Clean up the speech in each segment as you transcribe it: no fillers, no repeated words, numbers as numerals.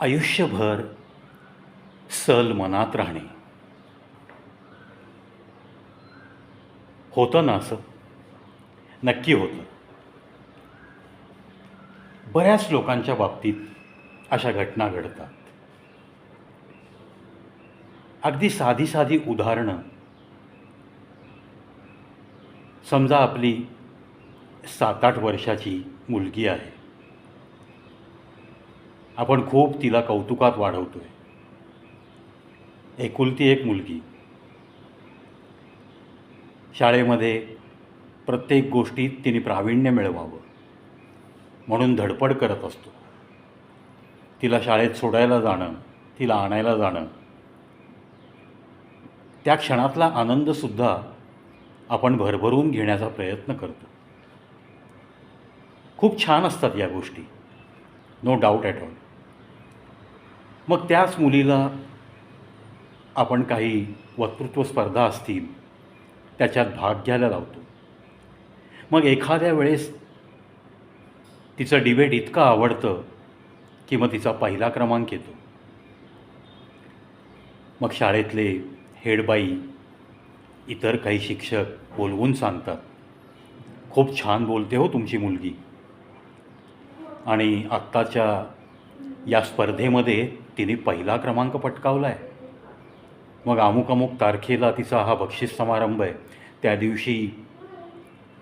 आयुष्यभर सल मनात राहणे होतं ना असं? नक्की होतं. बऱ्याच लोकांच्या बाबतीत अशा घटना घडतात. अगदी साधी साधी उदाहरणं. समजा आपली 7-8 वर्षाची मुलगी आहे. आपण खूप तिला कौतुकात वाढवतोय. एकुलती एक मुलगी. शाळेमध्ये प्रत्येक गोष्टीत तिने प्रावीण्य मिळवावं म्हणून धडपड करत असतो. तिला शाळेत सोडायला जाणं, तिला आणायला जाणं, त्या क्षणातला आनंदसुद्धा आपण भरभरून घेण्याचा प्रयत्न करतो. खूप छान असतात या गोष्टी, नो डाऊट ॲट ऑल. मग त्याच मुलीला आपण काही वक्तृत्व स्पर्धा असतील त्याच्यात भाग घ्यायला लावतो. मग एखाद्या वेळेस तिचं डिबेट इतकं आवडतं की मग तिचा पहिला क्रमांक येतो. मग शाळेतले हेडबाई, इतर काही शिक्षक बोलवून सांगतात, खूप छान बोलते हो तुमची मुलगी, आणि आत्ताच्या या स्पर्धेमध्ये तिने पहिला क्रमांक पटकावला आहे. मग अमुक अमुक तारखेला तिचा हा बक्षीस समारंभ आहे, त्या दिवशी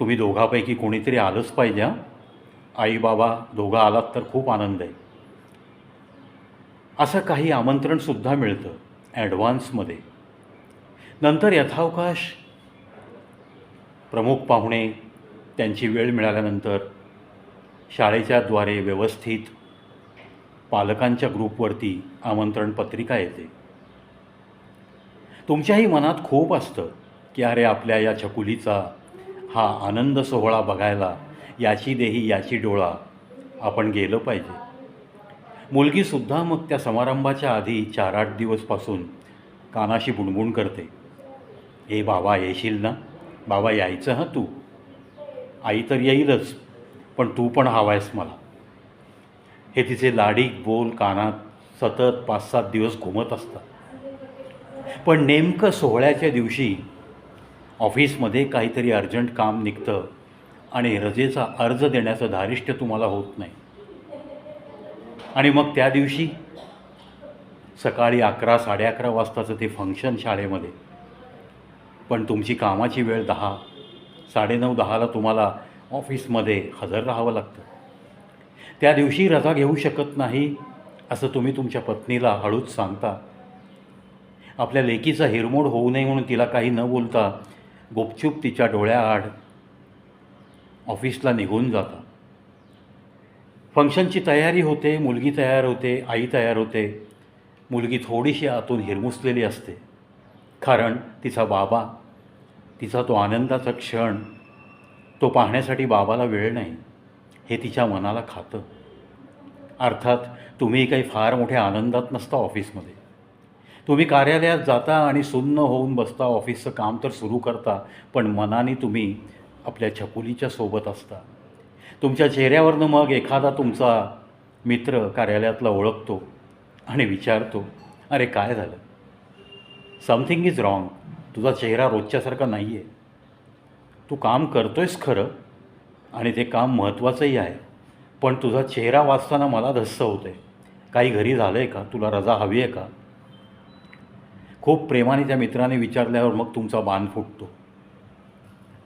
तुम्ही दोघांपैकी कोणीतरी आलंच पाहिजे. हां, आई बाबा दोघं आलात तर खूप आनंद आहे. असं काही आमंत्रणसुद्धा मिळतं ॲडव्हान्समध्ये. नंतर यथावकाश प्रमुख पाहुणे त्यांची वेळ मिळाल्यानंतर शाळेच्या द्वारे व्यवस्थित पालकांच्या ग्रुपवरती आमंत्रण पत्रिका येते. तुमच्याही मनात खूप असतं की अरे, आपल्या या छकुलीचा हा आनंद सोहळा बघायला याची देही याची डोळा, आपण गेलं पाहिजे. मुलगीसुद्धा मग त्या समारंभाच्या आधी 4-8 दिवसपासून कानाशी बुणबुण करते, ए बाबा येशील ना, बाबा यायचं हं तू, आई तर येईलच पण तू पण हवा आहेस मला. हे तिचे लाडीक बोल कानात सतत 5-7 दिवस घुमत असतात. पण नेमकं सोहळ्याच्या दिवशी ऑफिसमध्ये काहीतरी अर्जंट काम निघतं आणि रजेचा अर्ज देण्याचं धारिष्ट्य तुम्हाला होत नाही. आणि मग त्या दिवशी सकाळी 11-11:30 वाजताचं ते फंक्शन शाळेमध्ये, पण तुमची कामाची वेळ 10, 9:30-10ला तुम्हाला ऑफिसमध्ये हजर राहावं लागतं. त्या दिवशी रजा घेऊ शकत नाही असं तुम्ही तुमच्या पत्नीला हळूच सांगता. आपल्या लेकीचा हिरमोड होऊ नये म्हणून तिला काही न बोलता गुपचूप तिच्या डोळ्याआड ऑफिसला निघून जाता. फंक्शनची तयारी होते, मुलगी तयार होते, आई तयार होते. मुलगी थोडीशी आतून हिरमुसलेली असते, कारण तिचा बाबा, तिचा तो आनंदाचा क्षण, तो पाहण्यासाठी बाबाला वेळ नाही, हे तिच्या मनाला खातं. अर्थात तुम्ही काही फार मोठ्या आनंदात नसता ऑफिसमध्ये. तुम्ही कार्यालयात जाता आणि सुन्न होऊन बसता, ऑफिसचं काम तर सुरू करता, पण मनाने तुम्ही आपल्या छकुलीच्या सोबत असता. तुमच्या चेहऱ्यावरनं मग एखादा तुमचा मित्र कार्यालयातला ओळखतो आणि विचारतो, अरे काय झालं, समथिंग इज रॉंग, तुझा चेहरा रोजच्यासारखा नाही आहे. तू काम करतोयस खरं, आणि ते काम महत्त्वाचंही आहे, पण तुझा चेहरा वाचताना मला धस्स होतं आहे. काही घरी झालं आहे का, तुला रजा हवी आहे का? खूप प्रेमाने त्या मित्राने विचारल्यावर मग तुमचा बाण फुटतो.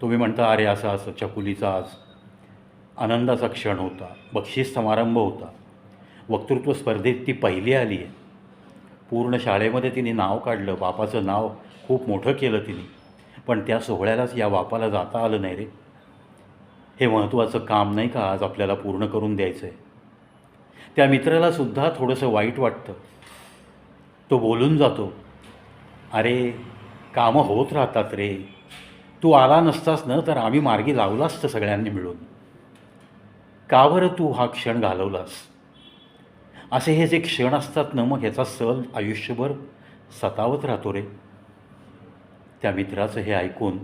तुम्ही म्हणता, अरे असं असं छकुलीचा आज आनंदाचा क्षण होता, बक्षीस समारंभ होता, वक्तृत्व स्पर्धेत ती पहिली आली आहे, पूर्ण शाळेमध्ये तिने नाव काढलं, बापाचं नाव खूप मोठं केलं तिने, पण त्या सोहळ्यालाच या बापाला जाता आलं नाही रे. हे महत्त्वाचं काम नाही का आज आपल्याला पूर्ण करून द्यायचं आहे? त्या मित्रालासुद्धा थोडंसं वाईट वाटतं. तो बोलून जातो, अरे कामं होत राहतात रे, तू आला नसतास ना तर आम्ही मार्गी लावलं असतं सगळ्यांनी मिळून, का बरं तू हा क्षण घालवलास? असे हे जे क्षण असतात ना, मग ह्याचा सल आयुष्यभर सतावत राहतो रे. त्या मित्राचं हे ऐकून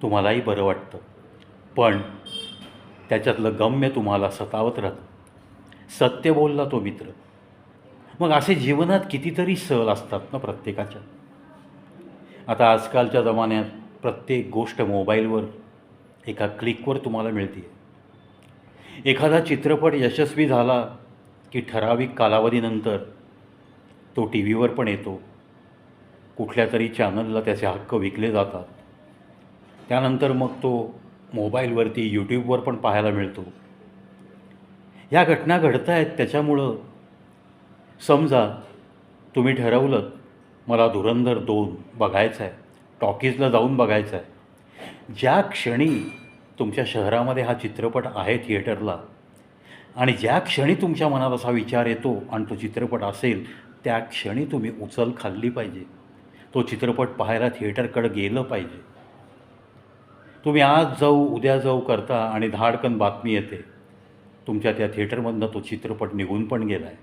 तुम्हालाही बरं वाटतं, पण त्याच्यातलं गम्य तुम्हाला सतावत राहतं. सत्य बोलला तो मित्र. मग असे जीवनात कितीतरी सहल असतात ना प्रत्येकाच्या. आता आजकालच्या जमान्यात प्रत्येक गोष्ट मोबाईलवर एका क्लिकवर तुम्हाला मिळते. एखादा चित्रपट यशस्वी झाला की ठराविक कालावधीनंतर तो टी व्हीवर पण येतो. कुठल्या तरी चॅनलला त्याचे हक्क विकले जातात. त्यानंतर मग तो मोबाईलवरती यूट्यूबवर पण पाहायला मिळतो. ह्या घटना घडत आहेत. त्याच्यामुळं समजा तुम्ही ठरवलं मला धुरंधर 2 बघायचं आहे, टॉकीजला जाऊन बघायचं आहे. ज्या क्षणी तुमच्या शहरामध्ये हा चित्रपट आहे थिएटरला आणि ज्या क्षणी तुमच्या मनात असा विचार येतो आणि तो चित्रपट असेल, त्या क्षणी तुम्ही उचल खाल्ली पाहिजे. तो चित्रपट पाहायला थिएटरकडे गेलं पाहिजे. तुम्ही आज जाऊ उद्या जाऊ करता आणि धाडकन बातमी येते तुमच्या त्या थिएटरमधनं तो चित्रपट निघून पण गेला आहे,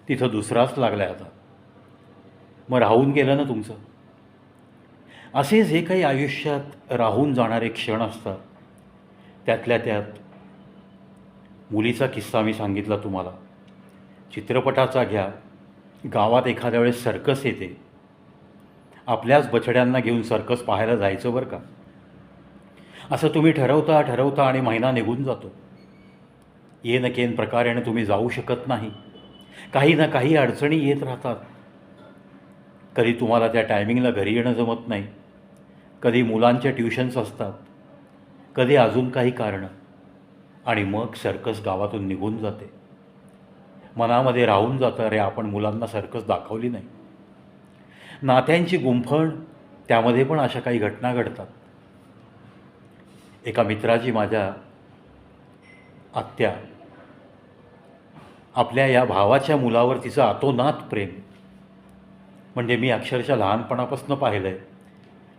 तिथं दुसराच लागला आहे आता. मग राहून गेलं ना तुमचं. असे जे काही आयुष्यात राहून जाणारे क्षण असतात, त्यातल्या त्यात मुलीचा किस्सा मी सांगितला तुम्हाला. चित्रपटाचा घ्या, गावात एखाद्या वेळेस सर्कस येते. आपल्याच बछड्यांना घेऊन सर्कस पाहायला जायचं बरं का. असं तुम्ही ठरवता आणि महिना निघून जातो. येन केन प्रकारेने तुम्ही जाऊ शकत नाही. काही ना काही अडचणी येत राहतात. कधी तुम्हाला त्या टायमिंगला घरी येणं जमत नाही, कधी मुलांच्या ट्युशन्स असतात, कधी अजून काही कारणं, आणि मग सर्कस गावातून निघून जाते. मनामध्ये राहून जातं, अरे आपण मुलांना सर्कस दाखवली नाही. नात्यांची गुंफण, त्यामध्ये पण अशा काही घटना घडतात. एका मित्राची माझ्या आत्या, आपल्या या भावाच्या मुलावर तिचं अतोनात प्रेम. म्हणजे मी अक्षरशः लहानपणापासून पाहिलं आहे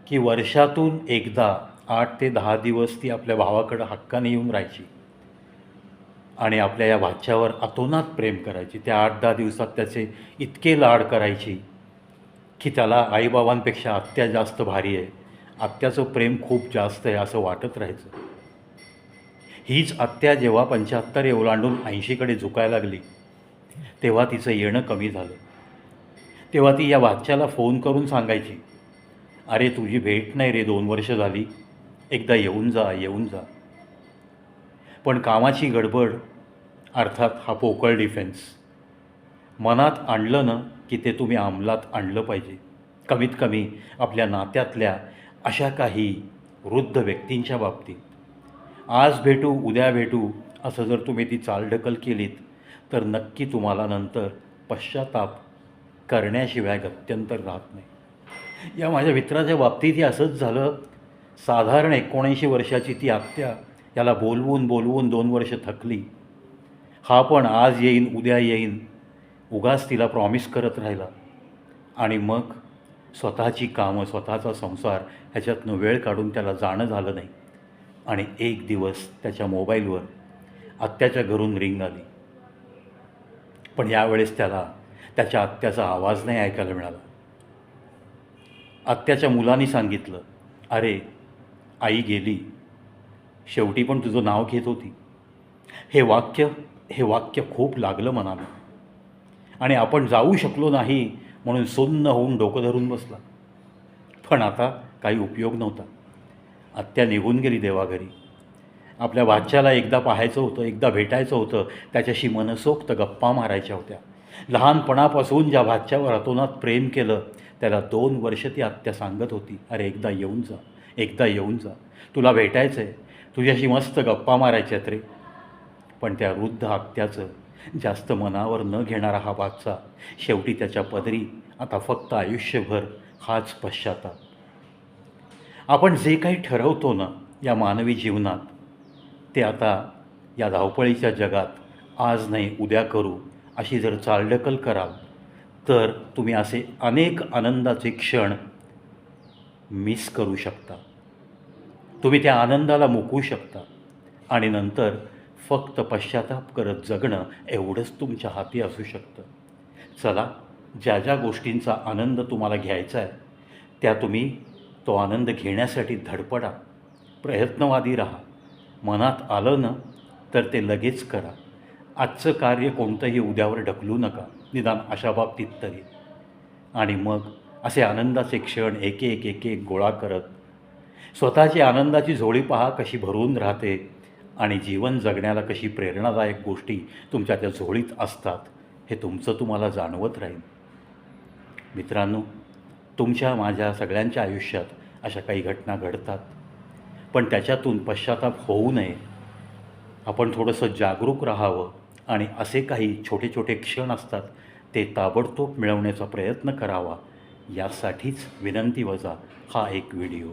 की वर्षातून एकदा 8 ते 10 दिवस ती आपल्या भावाकडं हक्काने येऊन राहायची आणि आपल्या या भाच्यावर अतोनात प्रेम करायची. त्या 8-10 दिवसात त्याचे इतके लाड करायची की त्याला आईबाबांपेक्षा आत्या जास्त भारी आहे, आत्याचं प्रेम खूप जास्त आहे असं वाटत राहायचं. हीच आत्या जेव्हा 75 ओलांडून 80कडे झुकायला लागली, तेव्हा तिचं येणं कमी झालं. तेव्हा ती या भाच्याला फोन करून सांगायची, अरे तुझी भेट नाही रे, 2 वर्ष झाली, एकदा येऊन जा. पण कामाची गडबड, अर्थात हा पोकळ डिफेन्स, मनात आणलं ना की ते तुम्ही अंमलात आणलं पाहिजे. कमीत कमी आपल्या नात्यातल्या अशा काही वृद्ध व्यक्तींच्या बाबतीत. आज भेटू उद्या भेटू असं जर तुम्ही ती चालढकल केलीत तर नक्की तुम्हाला नंतर पश्चाताप करण्याशिवाय गत्यंतर राहत नाही. या माझ्या मित्राच्या बाबतीतही असंच झालं. साधारण 79 वर्षाची ती आत्या, याला बोलवून 2 वर्ष थकली. हा पण आज येईन उद्या येईन उगाच तिला प्रॉमिस करत राहिला आणि मग स्वतःची कामं, स्वतःचा संसार ह्याच्यातनं वेळ काढून त्याला जाणं झालं नाही. आणि एक दिवस त्याच्या मोबाईलवर आत्याच्या घरून रिंग आली. पण यावेळेस त्याला त्याच्या आत्याचा आवाज नाही ऐकायला मिळाला. आत्याच्या मुलांनी सांगितलं, अरे आई गेली, शेवटी पण तुझं नाव घेत होती. हे वाक्य खूप लागलं मनाला आणि आपण जाऊ शकलो नाही म्हणून सुन्न होऊन डोकं धरून बसला. पण आता काही उपयोग नव्हता. आत्या निघून गेली देवाघरी. आपल्या भाच्याला एकदा पाहायचं होतं, एकदा भेटायचं होतं, त्याच्याशी मनसोक्त गप्पा मारायच्या होत्या. लहानपणापासून ज्या भाच्यावर अतोनात प्रेम केलं त्याला 2 वर्ष ती आत्या सांगत होती, अरे एकदा येऊन जा, तुला भेटायचं आहे, तुझ्याशी मस्त गप्पा मारायच्यात रे. पण त्या वृद्ध आत्याचं जास्त मनावर न घेणारा हा भाचा शेवटी त्याच्या पदरी आता फक्त आयुष्यभर हाच पश्चाताप. आपण जे काही ठरवतो ना या मानवी जीवनात, ते आता या धावपळीच्या जगात आज नाही उद्या करू अशी जर चालढकल कराल तर तुम्ही असे अनेक आनंदाचे क्षण मिस करू शकता. तुम्ही त्या आनंदाला मुकवू शकता आणि नंतर फक्त पश्चाताप करत जगणं एवढंच तुमच्या हाती असू शकतं. चला, ज्या गोष्टींचा आनंद तुम्हाला घ्यायचा आहे त्या तुम्ही तो आनंद घेण्यासाठी धडपडा, प्रयत्नवादी राहा. मनात आलं ना तर ते लगेच करा. आजचं कार्य कोणतंही उद्यावर ढकलू नका, निदान अशा बाबतीत तरी. आणि मग असे आनंदाचे क्षण एक एक एक एक गोळा करत स्वतःची आनंदाची झोळी पहा कशी भरून राहते आणि जीवन जगण्याला कशी प्रेरणादायक गोष्टी तुमच्या त्या झोळीत असतात हे तुमचं तुम्हाला जाणवत राहील. मित्रांनो, तुमच्या माझ्या सगळ्यांच्या आयुष्यात अशा काही घटना घडतात, पण त्याच्यातून पश्चाताप होऊ नये. आपण थोडंसं जागरूक राहावं आणि असे काही छोटे छोटे क्षण असतात ते ताबडतोब मिळवण्याचा प्रयत्न करावा, यासाठीच विनंतीवजा हा एक व्हिडिओ.